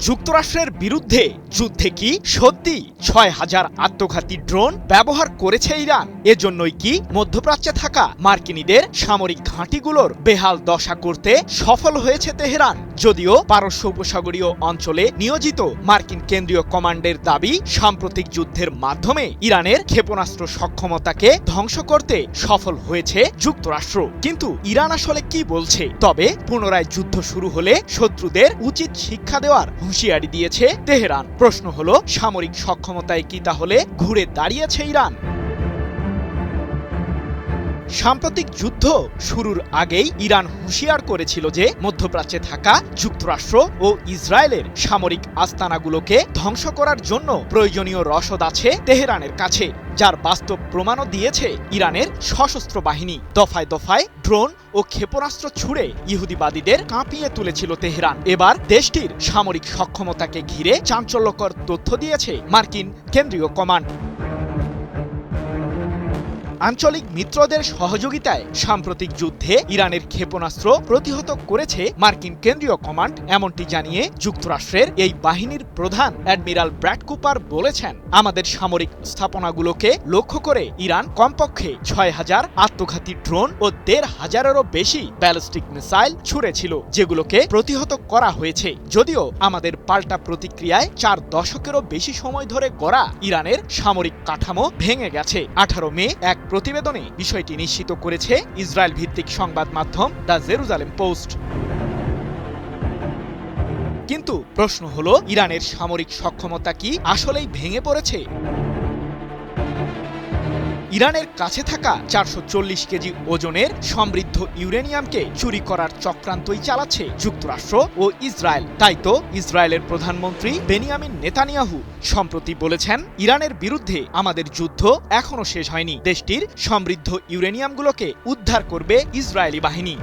যুক্তরাষ্ট্রের বিরুদ্ধে যুদ্ধে কি সত্যি ৬,০০০ আত্মঘাতী ড্রোন ব্যবহার করেছে ইরান? এজন্যই কি মধ্যপ্রাচ্যে থাকা মার্কিনীদের সামরিক ঘাঁটিগুলোর বেহাল দশা করতে সফল হয়েছে তেহরান? যদিও পারস্য উপসাগরীয় অঞ্চলে নিয়োজিত মার্কিন কেন্দ্রীয় কমান্ডের দাবি, সাম্প্রতিক যুদ্ধের মাধ্যমে ইরানের ক্ষেপণাস্ত্র সক্ষমতাকে ধ্বংস করতে সফল হয়েছে যুক্তরাষ্ট্র। কিন্তু ইরান আসলে কি বলছে? তবে পুনরায় যুদ্ধ শুরু হলে শত্রুদের উচিত শিক্ষা দেওয়ার হুঁশিয়ারি দিয়েছে তেহরান। প্রশ্ন হলো, সামরিক সক্ষমতায় কি তাহলে ঘুরে দাঁড়িয়েছে ইরান? সাম্প্রতিক যুদ্ধ শুরুর আগেই ইরান হুঁশিয়ার করেছিল যে মধ্যপ্রাচ্যে থাকা যুক্তরাষ্ট্র ও ইসরায়েলের সামরিক আস্তানাগুলোকে ধ্বংস করার জন্য প্রয়োজনীয় রসদ আছে তেহরানের কাছে, যার বাস্তব প্রমাণও দিয়েছে ইরানের সশস্ত্র বাহিনী। দফায় দফায় ড্রোন ও ক্ষেপণাস্ত্র ছুড়ে ইহুদিবাদীদের কাঁপিয়ে তুলেছিল তেহরান। এবার দেশটির সামরিক সক্ষমতাকে ঘিরে চাঞ্চল্যকর তথ্য দিয়েছে মার্কিন কেন্দ্রীয় কমান্ড। আঞ্চলিক মিত্রদের সহযোগিতায় সাম্প্রতিক যুদ্ধে ইরানের ক্ষেপণাস্ত্র প্রতিহত করেছে মার্কিন কেন্দ্রীয় কমান্ড। এমনটি জানিয়ে যুক্তরাষ্ট্রের এই বাহিনীর প্রধান অ্যাডমিরাল ব্র্যাড কুপার বলেছেন, আমাদের সামরিক স্থাপনাগুলোকে লক্ষ্য করে ইরান কমপক্ষে ৬,০০০ আত্মঘাতী ড্রোন ও ১৫০০-এরও বেশি ব্যালিস্টিক মিসাইল ছুড়েছিল, যেগুলোকে প্রতিহত করা হয়েছে। যদিও আমাদের পাল্টা প্রতিক্রিয়ায় ৪ দশকেরও বেশি সময় ধরে গড়া ইরানের সামরিক কাঠামো ভেঙে গেছে। ১৮ মে এক প্রতিবেদনে বিষয়টি নিশ্চিত করেছে ইসরায়েল ভিত্তিক সংবাদ মাধ্যম দ্য জেরুজালেম পোস্ট। কিন্তু প্রশ্ন হলো, ইরানের সামরিক সক্ষমতা কি আসলেই ভেঙে পড়েছে? ইরানের কাছে থাকা ৪৪০ কেজি ওজনের সমৃদ্ধ ইউরেনিয়ামকে চুরি করার চক্রান্তই চালাচ্ছে যুক্তরাষ্ট্র ও ইসরায়েল। তাই তো ইসরায়েলের প্রধানমন্ত্রী বেনিয়ামিন নেতানিয়াহু সম্প্রতি বলেছেন, ইরানের বিরুদ্ধে আমাদের যুদ্ধ এখনো শেষ হয়নি। দেশটির সমৃদ্ধ ইউরেনিয়ামগুলোকে উদ্ধার করবে ইসরায়েলি বাহিনী।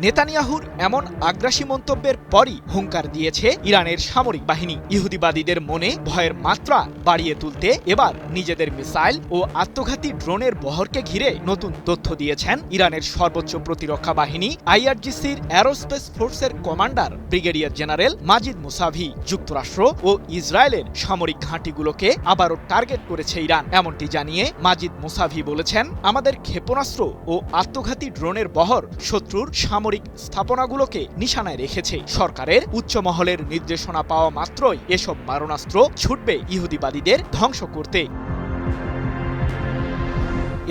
নেতানিয়াহুর এমন আগ্রাসী মন্তব্যের পরই হুঙ্কার দিয়েছে ইরানের সামরিক বাহিনী। ইহুদিবাদীদের মনে ভয়ের মাত্রা বাড়িয়ে তুলতে এবার নিজেদের মিসাইল ও আত্মঘাতী ড্রোনের বহরকে ঘিরে নতুন তথ্য দিয়েছেন ইরানের সর্বোচ্চ প্রতিরক্ষা বাহিনী IRGCর অ্যারোস্পেস ফোর্সের কমান্ডার ব্রিগেডিয়ার জেনারেল মাজিদ মুসাভি। যুক্তরাষ্ট্র ও ইসরায়েলের সামরিক ঘাঁটিগুলোকে আবারও টার্গেট করেছে ইরান। এমনটি জানিয়ে মাজিদ মুসাভি বলেছেন, আমাদের ক্ষেপণাস্ত্র ও আত্মঘাতী ড্রোনের বহর শত্রুর সামরিক স্থাপনাগুলোকে নিশানায় রেখেছে। সরকারের উচ্চ মহলের নির্দেশনা পাওয়া মাত্রই এসব মারণাস্ত্র ছুটবে ইহুদিবাদীদের ধ্বংস করতে।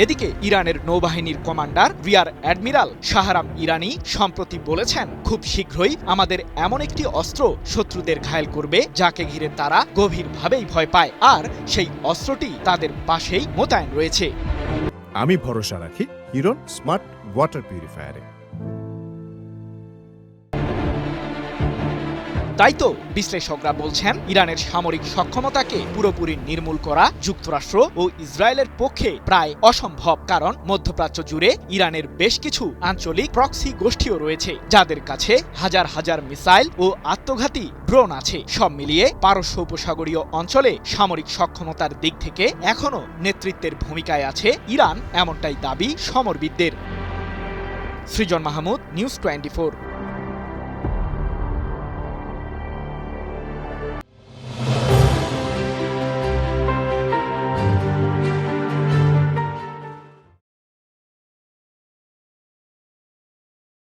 এদিকে ইরানের নৌবাহিনীর কমান্ডার রিয়ার অ্যাডমিরাল শাহরাম ইরানি সম্প্রতি বলেছেন, খুব শীঘ্রই আমাদের এমন একটি অস্ত্র শত্রুদের ঘায়েল করবে যাকে ঘিরে তারা গভীরভাবেই ভয় পায়, আর সেই অস্ত্রটি তাদের পাশেই মোতায়েন রয়েছে। আমি ভরসা রাখি হিরন স্মার্ট ওয়াটার পিউরিফায়ারে। তাই তো বিশ্লেষকরা বলছেন, ইরানের সামরিক সক্ষমতাকে পুরোপুরি নির্মূল করা যুক্তরাষ্ট্র ও ইসরায়েলের পক্ষে প্রায় অসম্ভব। কারণ মধ্যপ্রাচ্য জুড়ে ইরানের বেশ কিছু আঞ্চলিক প্রক্সি গোষ্ঠীও রয়েছে, যাদের কাছে হাজার হাজার মিসাইল ও আত্মঘাতী ড্রোন আছে। সব মিলিয়ে পারস্য উপসাগরীয় অঞ্চলে সামরিক সক্ষমতার দিক থেকে এখনও নেতৃত্বের ভূমিকায় আছে ইরান, এমনটাই দাবি সমরবিদদের। সৃজন মাহমুদ, নিউজ 24।